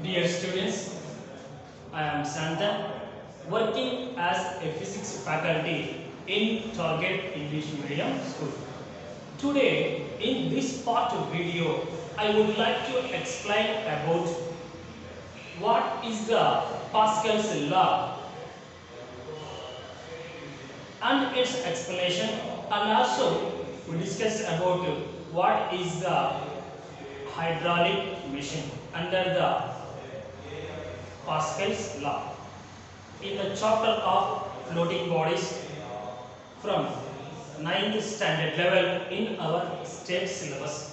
Dear students, I am Santa, working as a physics faculty in Target English Medium School. Today, in this part of video, I would like to explain about what is the Pascal's law and its explanation, and also we discuss about what is the hydraulic machine under the Pascal's law in the chapter of floating bodies from 9th standard level in our state syllabus.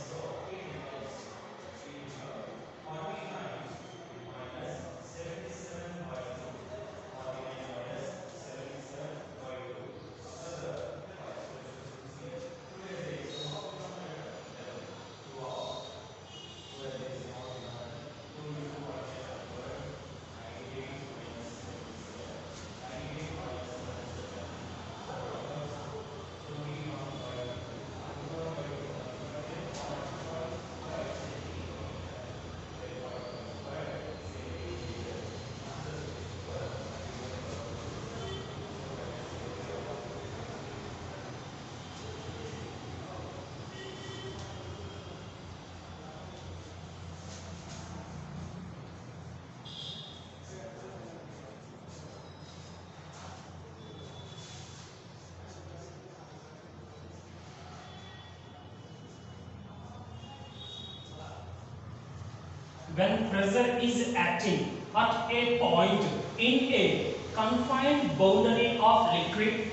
When pressure is acting at a point in a confined boundary of liquid,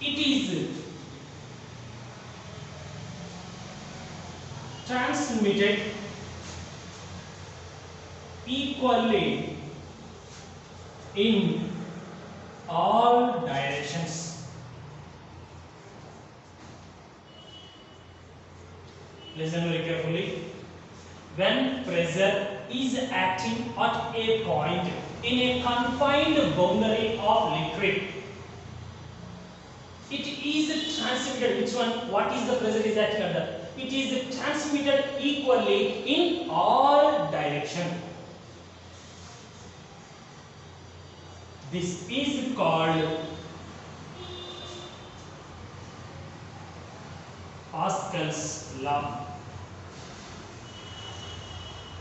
it is transmitted equally in all directions. Listen very carefully. When pressure is acting at a point in a confined boundary of liquid, it is transmitted. Which one? What is the pressure is acting under? It is transmitted equally in all directions. This is called Pascal's law.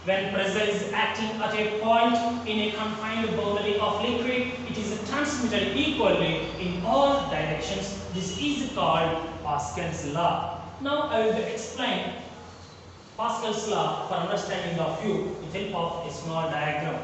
When pressure is acting at a point in a confined boundary of liquid, it is transmitted equally in all directions. This is called Pascal's law. Now I will explain Pascal's law for understanding of you with help of a small diagram.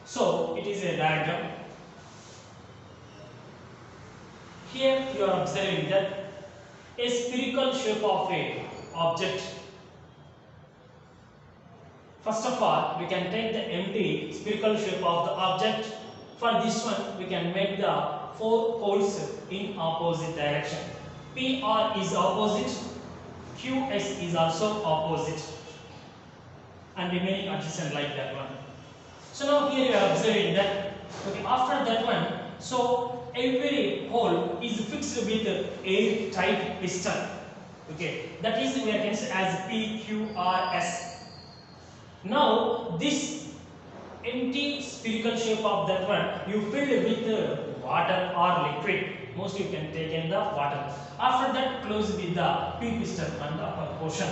So it is a diagram. Here you are observing that a spherical shape of a object. First of all, we can take the empty spherical shape of the object. For this one, we can make the four poles in opposite direction. PR is opposite, QS is also opposite, and remaining adjacent like that one. So now here you are observing that, okay, after that one, so every hole is fixed with a tight piston. Okay, that is we can say as PQRS. Now this empty spherical shape of that one you fill with water or liquid. Mostly you can take in the water. After that, close with the P piston on the upper portion.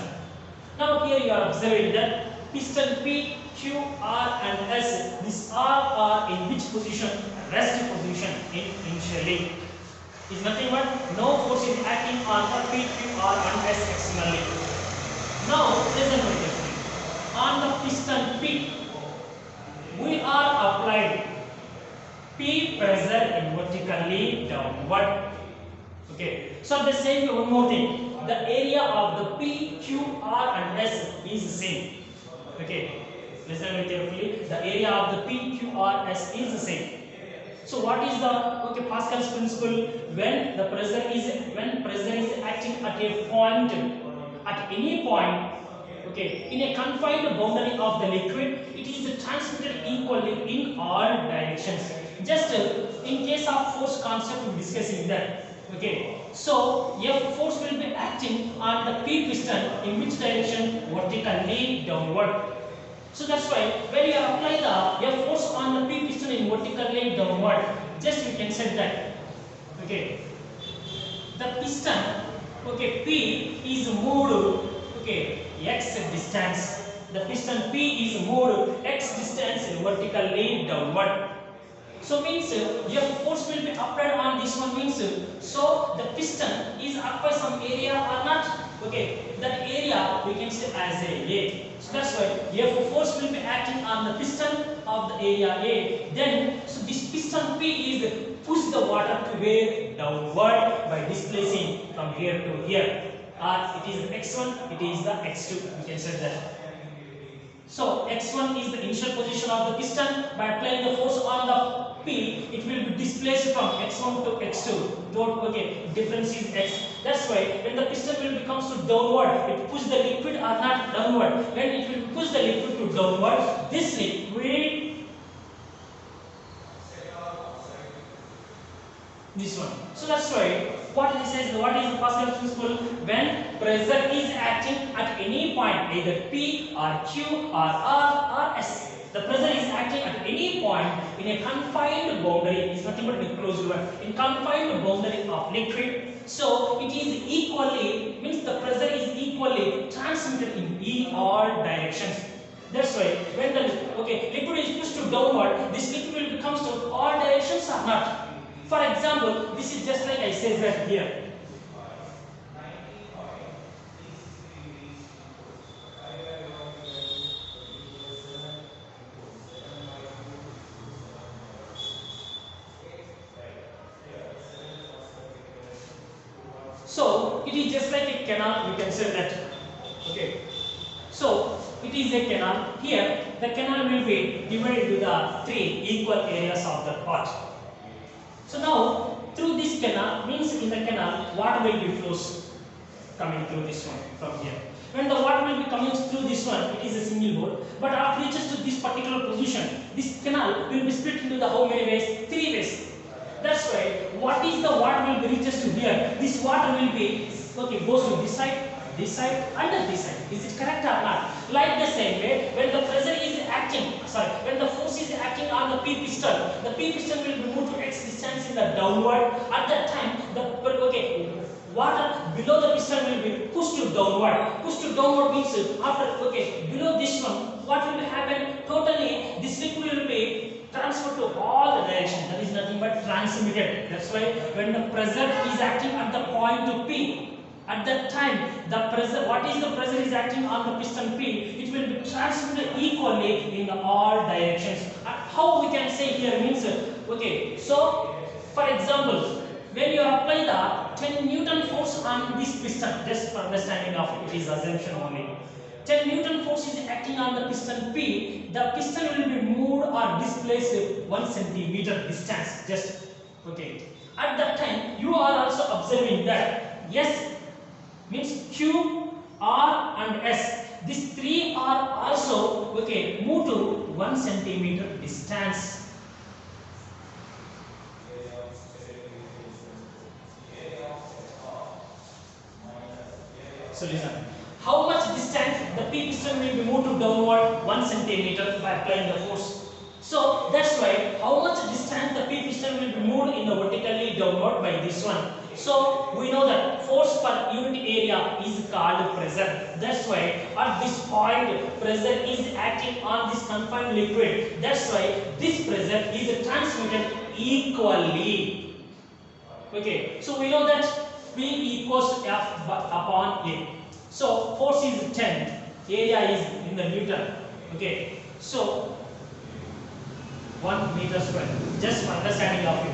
Now here you are observing that piston P, Q, R and S, these all are in which position? Rest position initially. Is nothing but no force is acting on the P, Q, R and S externally. Now listen carefully. On the piston P, we are applied P pressure vertically downward. Okay, so the same one more thing. The area of the P, Q, R and S is the same. Okay, listen very carefully. The area of the P, Q, R, S is the same. So what is the Pascal's principle? When pressure is acting at a point, at any point, okay, in a confined boundary of the liquid, it is transmitted equally in all directions. Just in case of force concept, we are discussing that. Okay, so F force will be acting on the P piston in which direction? Vertically downward. So that's why when you apply the F force on the P piston in vertically downward, just we can say that. Okay, the piston, okay, P is moved, okay, X distance. The piston P is moved X distance vertically downward. So means F force will be applied on this one means so the piston is occupy some area or not. Okay, that area we can say as A. So that's why F force will be acting on the piston of the area A. Then so this piston P is push the water to where? Downward by displacing from here to here. It is x1, it is the x2. We can say that. So x1 is the initial position of the piston. By applying the force on the P, it will be displaced from x1 to x2. Note, okay, difference is x. That's why when the piston will becomes to downward, it push the liquid or not downward. When it will push the liquid to downward, this liquid, this one. So that's why what it says, what is the Pascal's principle? When pressure is acting at any point, either P or Q or R or S, the pressure is acting at any point in a confined boundary, is nothing but a closed one, in confined boundary of liquid. So it is equally, means the pressure is equally transmitted in all directions. That's why when the liquid is pushed to downward, this liquid will becomes to all directions or not. For example, this is just like I said right here. So it is just like a canal, we can say that. Okay. So it is a canal. Here the canal will be divided into the three equal areas of the pot. So now through this canal, means in the canal water will be flows coming through this one from here. When the water will be coming through this one, it is a single hole. But after it reaches to this particular position, this canal will be split into the how many ways? Three ways. That's why what is the water will be reaches to here? This water will be goes to this side and this side. Is it correct or not? Like the same way, when the pressure is acting, when the force is acting on the P piston will be moved to X distance in the downward. At that time, the water below the piston will be pushed to downward. Pushed to downward means after below this one, what will happen? Totally, this liquid will be transferred to all the directions. That is nothing but transmitted. That's why when the pressure is acting at the point P, at that time, the pressure, what is the pressure is acting on the piston P, it will be transmitted equally in all directions. How we can say here means, so for example, when you apply the 10 Newton force on this piston. Just for understanding of it is assumption only. 10 Newton force is acting on the piston P. The piston will be moved or displaced 1 centimeter distance. Just okay. At that time, you are also observing that S means Q, R, and S. These three are also okay moved to 1 centimeter distance. So listen, how much distance the P piston will be moved to downward 1 centimeter by applying the force. So that's why how much distance the P piston will be moved in the vertically downward by this one. So we know that force per unit area is called pressure. That's why at this point pressure is acting on this confined liquid. That's why this pressure is transmitted equally. Okay, so we know that P equals F upon A. So force is 10, area is in the Newton. Okay, so 1 meter square. Just for understanding of it.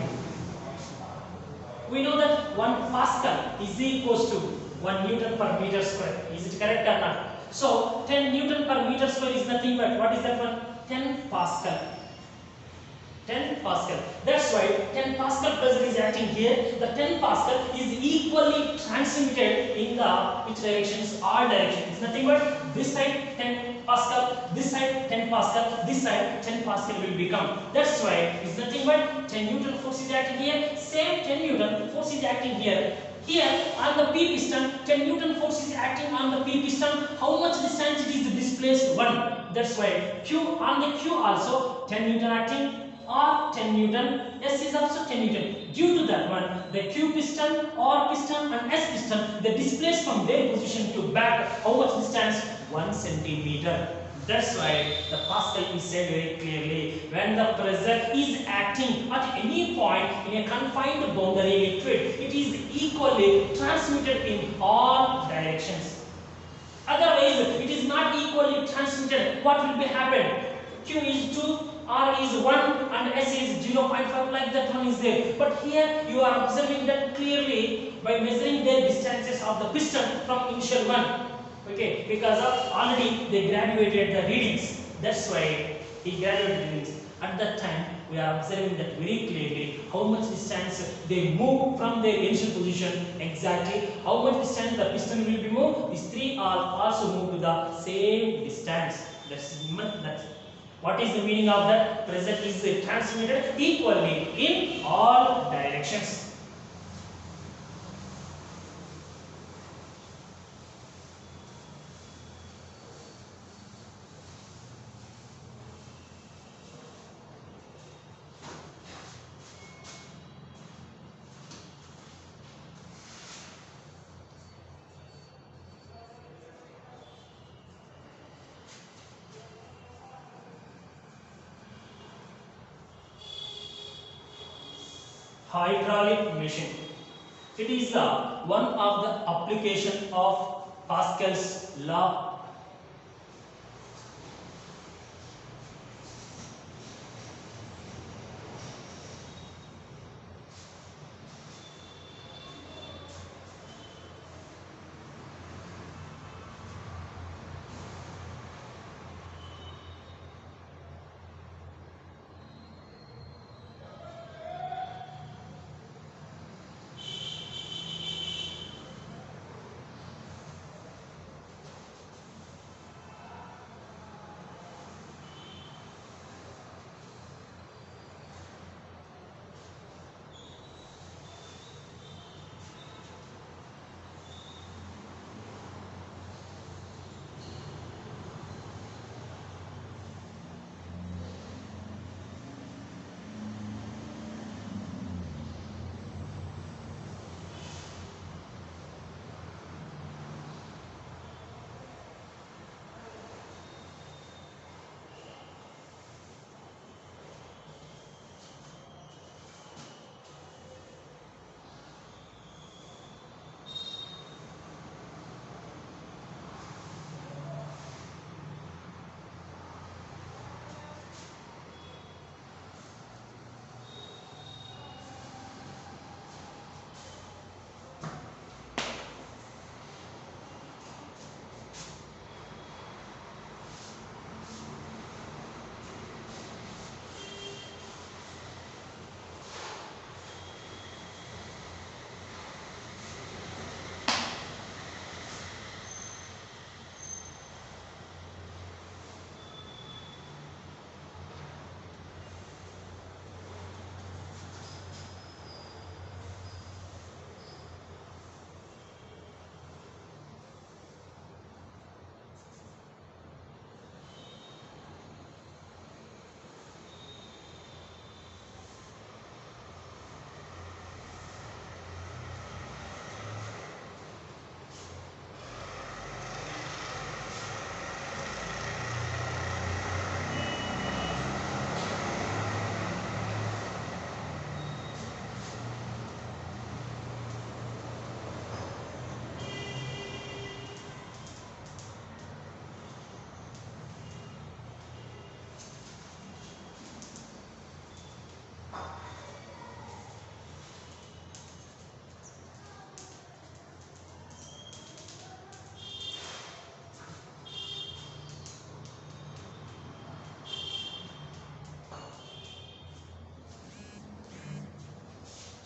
We know that 1 Pascal is equals to 1 Newton per meter square. Is it correct or not? So 10 Newton per meter square is nothing but what is that one? 10 Pascal. 10 Pascal. That's why 10 Pascal pressure is acting here. The 10 Pascal is equally transmitted in the which directions? All directions. It's nothing but this side 10 Pascal, this side 10 Pascal, this side 10 Pascal will become. That's why it's nothing but 10 Newton force is acting here. Same 10 Newton force is acting here. Here on the P piston, 10 Newton force is acting on the P piston. How much distance it is displaced? 1. That's why Q on the Q also 10 Newton acting. Or 10 Newton, S is also 10 Newton. Due to that one, the Q piston, R piston and S piston, they displace from their position to back. How much distance? 1 centimeter. That's why the Pascal is said very clearly. When the pressure is acting at any point in a confined boundary liquid, it is equally transmitted in all directions. Otherwise, it is not equally transmitted. What will be happen? Q is 2. R is 1 and S is 0.5 like that one is there. But here you are observing that clearly by measuring their distances of the piston from initial one. Okay, because of already they graduated the readings. That's why he graduated readings. At that time we are observing that very clearly how much distance they move from their initial position exactly. How much distance the piston will be moved. These three are also moved to the same distance. That's what is the meaning of that? Pressure is transmitted equally in all directions. Hydraulic machine. It is one of the application of Pascal's law.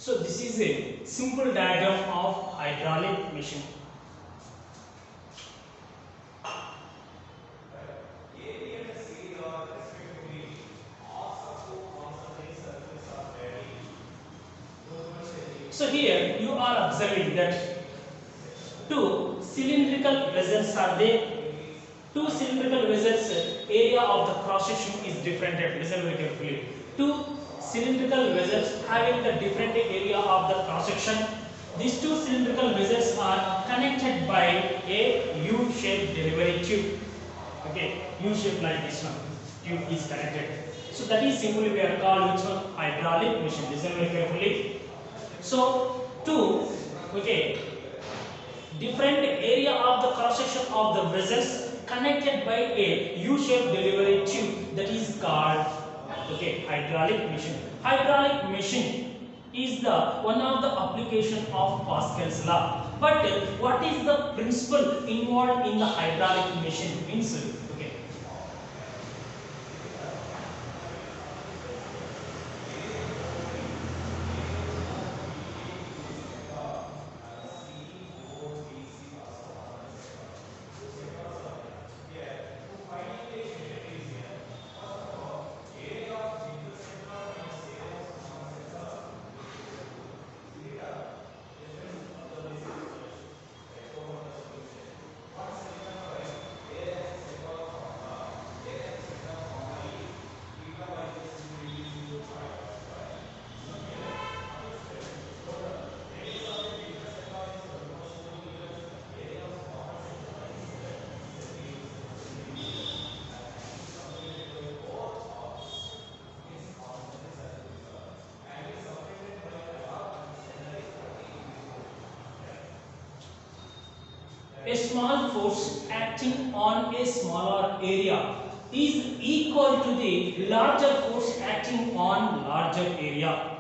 So this is a simple diagram of hydraulic machine. So here you are observing that two cylindrical vessels are there. Two cylindrical vessels, area of the cross section is different. Listen very carefully. Two cylindrical vessels having the different area of the cross section. These two cylindrical vessels are connected by a U-shaped delivery tube. Okay, U-shaped like this one. Tube is connected. So that is simply we are called which one? Hydraulic machine. Listen very carefully. So two, okay, different area of the cross section of the vessels connected by a U-shaped delivery tube, that is called, okay, hydraulic machine. Hydraulic machine is the one of the application of Pascal's law. But what is the principle involved in the hydraulic machine? Means, okay, a small force acting on a smaller area is equal to the larger force acting on larger area.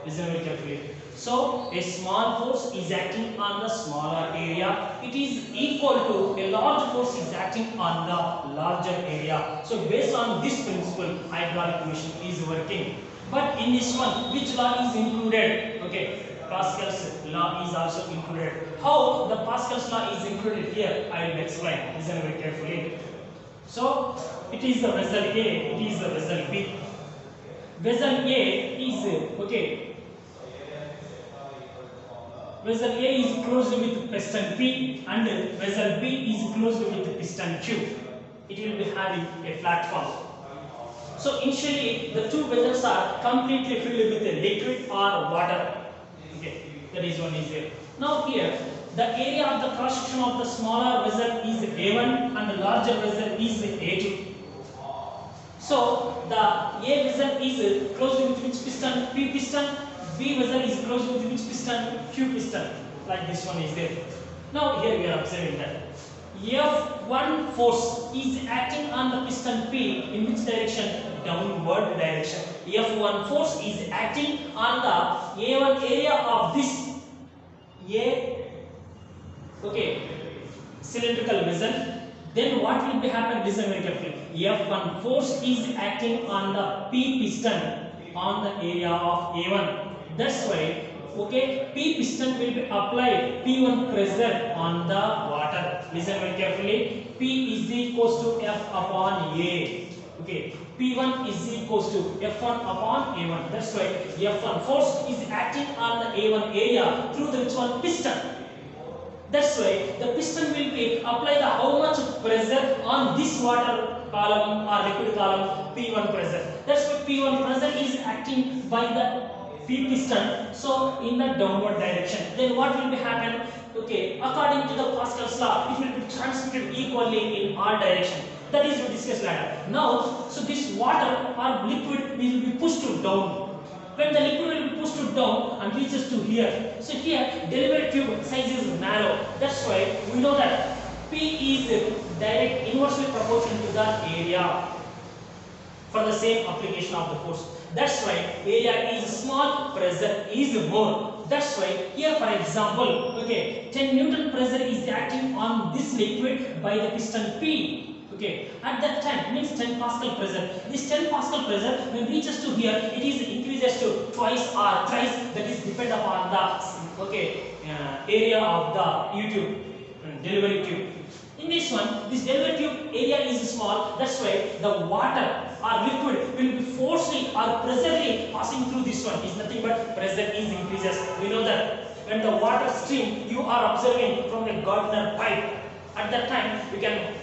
Listen very carefully. So, a small force is acting on the smaller area. It is equal to a large force is acting on the larger area. So, based on this principle, hydraulic machine is working. But in this one, which law is included? Okay, Pascal's law is also included. How the Pascal's law is included here, I will explain. Listen very carefully. So, it is the vessel A, it is the vessel B. Vessel A is, okay, vessel A is closed with piston P and vessel B is closed with piston Q. It will be having a flat form. So initially the two vessels are completely filled with a liquid or water. Okay, that is one is there. Now here the area of the cross section of the smaller vessel is A1 and the larger vessel is A2. So the A vessel is closed with which piston? P piston. B vessel is closed with which piston? Q piston. Like this one is there. Now here we are observing that F1 force is acting on the piston P in which direction? Downward direction. F1 force is acting on the A1 area of this A, okay, cylindrical vessel. Then what will be happen? Listen very carefully. F1 force is acting on the P piston on the area of A1. That's why, okay, P piston will be applied P1 pressure on the water. Listen very carefully. P is equals to F upon A. Okay, P1 is equals to F1 upon A1. That's why F1 force is acting on the A1 area through the which one? Piston. That's why the piston will be apply the how much pressure on this water column or liquid column? P1 pressure. That's why P1 pressure is acting by the P piston, so in the downward direction. Then what will be happen? Okay, according to the Pascal's law, it will be transmitted equally in all directions. That is we discussed later. Now, so this water or liquid will be pushed to down. When the liquid will be pushed to down and reaches to here, so here delivery tube size is narrow. That's why we know that P is direct inversely proportional to the area for the same application of the force. That's why area is small, pressure is more. That's why here for example, okay, 10 Newton pressure is acting on this liquid by the piston P. Okay, at that time means 10 Pascal pressure. This 10 Pascal pressure when reaches to here, it is increased increases to twice or thrice. That is depend upon the area of the YouTube delivery tube. In this one, this delivery tube area is small. That's why the water or liquid will be forcefully or presently passing through this one. Is nothing but pressure is increases. We know that when the water stream you are observing from a Gardner pipe, at that time you can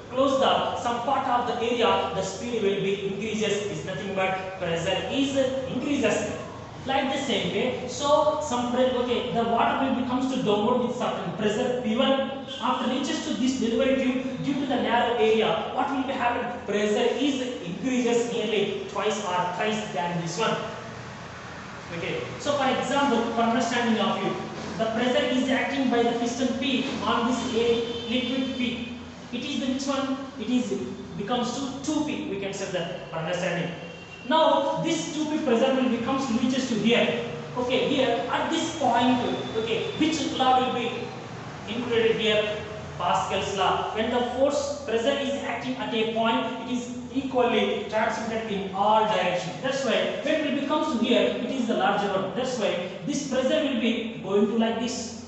close the some part of the area, the speed will be increases. Is nothing but pressure is increases. Like the same way, so the water will becomes to downward with certain pressure P1 after reaches to this delivery tube. Due to the narrow area, what will be happen? Pressure is increases nearly twice or thrice than this one. Okay, so for example, for understanding of you, the pressure is acting by the piston P on this liquid P. It is the which one? It is becomes to 2P. We can say that for understanding. Now this 2P pressure will becomes reaches to here. Okay, here at this point, okay, which law will be included here? Pascal's law. When the force pressure is acting at a point, it is equally transmitted in all directions. That's why when it becomes to here, it is the larger one. That's why this pressure will be going to like this.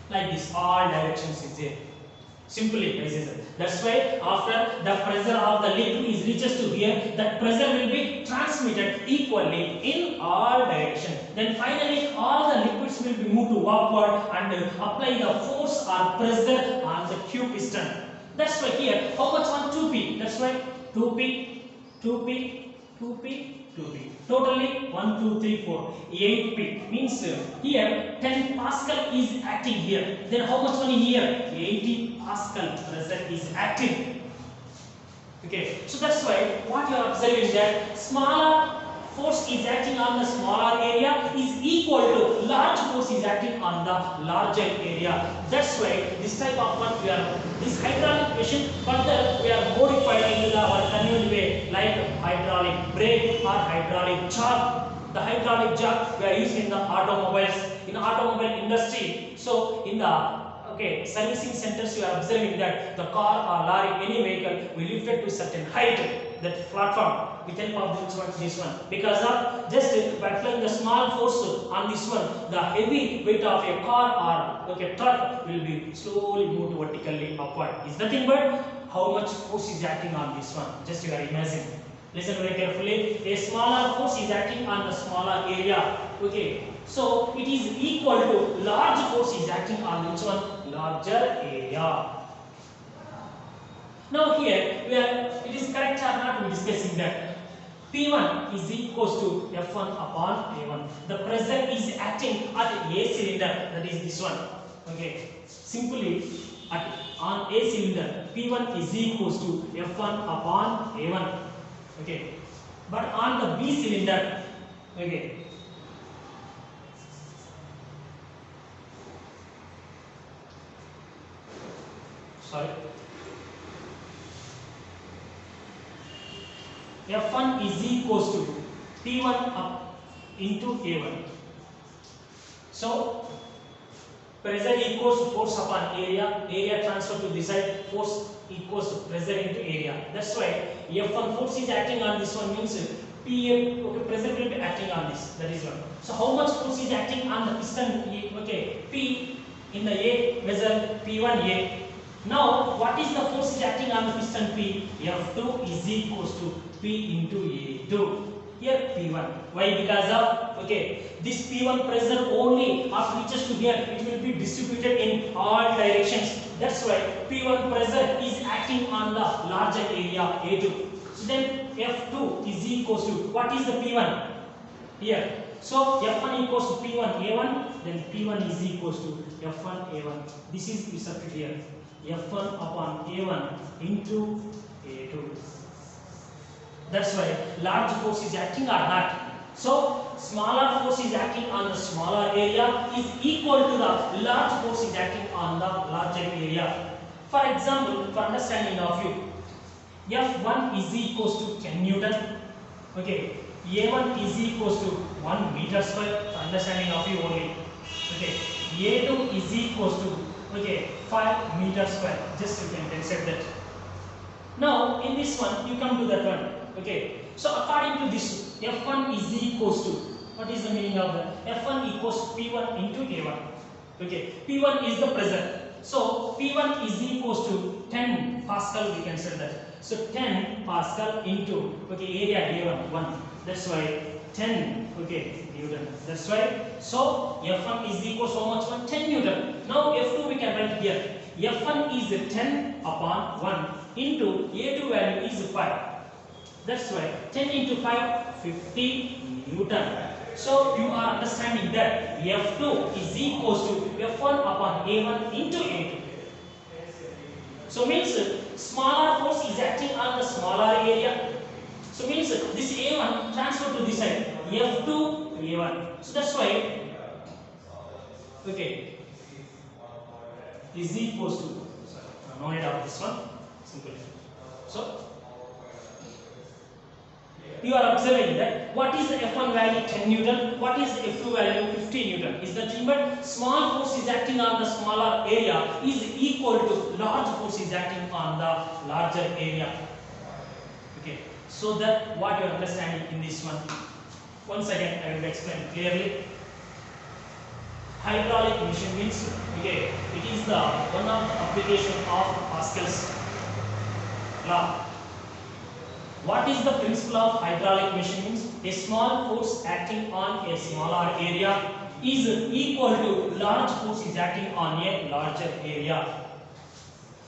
Like this, all directions is there. Simply, that's why after the pressure of the liquid is reaches to here, that pressure will be transmitted equally in all directions. Then finally, all the liquids will be moved to upward and apply the force or pressure on the tube piston. That's why here, how much on 2P? That's why 2P, 2P, 2P, 2P. Totally 1, 2, 3, 4, 8P. Means here 10 Pascal is acting here. Then how much money here? 80 Pascal pressure is acting. Okay, so that's why what you are observing that smaller force is acting on the smaller area is equal to large force is acting on the larger area. That's why this type of one we are this hydraulic machine further we are modified into our conventional way like hydraulic brake or hydraulic jog. The hydraulic jog we are using in the automobiles in the automobile industry. So in the servicing centers you are observing that the car or lorry any vehicle will lifted to certain height that platform with help of this one because of just by applying the small force on this one the heavy weight of a car or truck will be slowly moved vertically upward. Is nothing but how much force is acting on this one. Just you are imagining. Listen very carefully. A smaller force is acting on the smaller area. Okay. So it is equal to large force is acting on which one? Larger area. Now here it is correct or not? We are discussing that. P1 is equals to F1 upon A1. The pressure is acting at A cylinder. That is this one. Okay. Simply on A cylinder, P1 is equals to F1 upon A1. Okay. But on the B cylinder, okay. Sorry. F1 is equals to P1 up into A1. So pressure equals to force upon area. Area transfer to this side. Force equals to pressure into area. That's why F1 force is acting on this one means pressure will be acting on this. That is one. So how much force is acting on the piston? P in the A vessel P1A. Now, what is the force is acting on the piston P? F2 is equals to P into A2. Here P1. Why? Because of this P1 pressure only after reaches to here, it will be distributed in all directions. That's why P1 pressure is acting on the larger area A2. So then F2 is equals to what is the P1? Here. So F1 equals to P1 A1. Then P1 is equals to F1 A1. This is we substitute here. F1 upon A1 into A2. That's why large force is acting or not. So smaller force is acting on the smaller area is equal to the large force is acting on the larger area. For example, for understanding of you, F1 is equals to 10 Newton. Okay, A1 is equals to 1 meter square. For understanding of you only. Okay, A2 is equals to 5 meter square. Just you can accept that. Now in this one you come to that one. Okay, So according to this, F1 is equals to, what is the meaning of that? F1 equals to P1 into A1. Okay, P1 is the pressure. So P1 is equals to 10 Pascal, we can say that. So 10 Pascal into, okay, area A1, 1. That's why 10, okay, Newton. That's why. So F1 is equals to how much one? 10 Newton. Now F2 we can write here. F1 is 10 upon 1 into A2 value is 5. That's why 10 into 5, 50 Newton. So you are understanding that F2 is equals to F1 upon A1 into A2. So means smaller force is acting on the smaller area. So means this A1 transfer to this side, F2 A1. So that's why, okay, is equals to, sorry, no need of this one, simple. So you are observing that what is the F1 value 10 Newton, what is the F2 value 50 Newton. Is nothing but small force is acting on the smaller area is equal to large force is acting on the larger area. Okay, so that what you are understanding in this one. Once again I will explain clearly. Hydraulic machine means, okay, it is the one of the application of Pascal's law. What is the principle of hydraulic machine? A small force acting on a smaller area is equal to large force is acting on a larger area.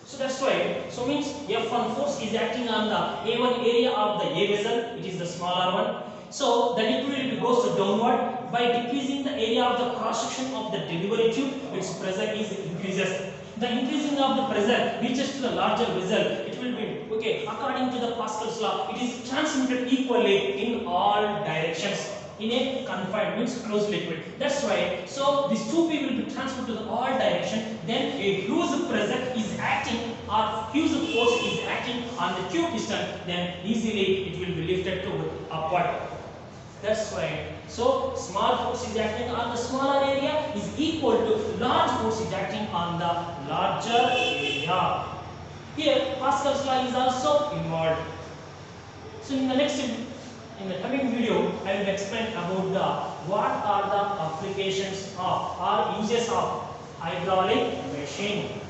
So that's why, so means F1 force is acting on the A1 area of the A vessel, it is the smaller one. So the liquid goes downward. By decreasing the area of the cross section of the delivery tube, its pressure is increases. The increasing of the pressure reaches to the larger vessel. It will be, okay, according to the Pascal's law, it is transmitted equally in all directions in a confined, means closed liquid. That's why, so these two P will be transferred to the all direction. Then a huge pressure is acting or huge force is acting on the tube piston. Then easily it will be lifted to upward. That's why. So small force is acting on the smaller area is equal to large force is acting on the larger area. Here Pascal's law is also involved. So in the coming video I will explain about the what are the applications of or uses of hydraulic machine.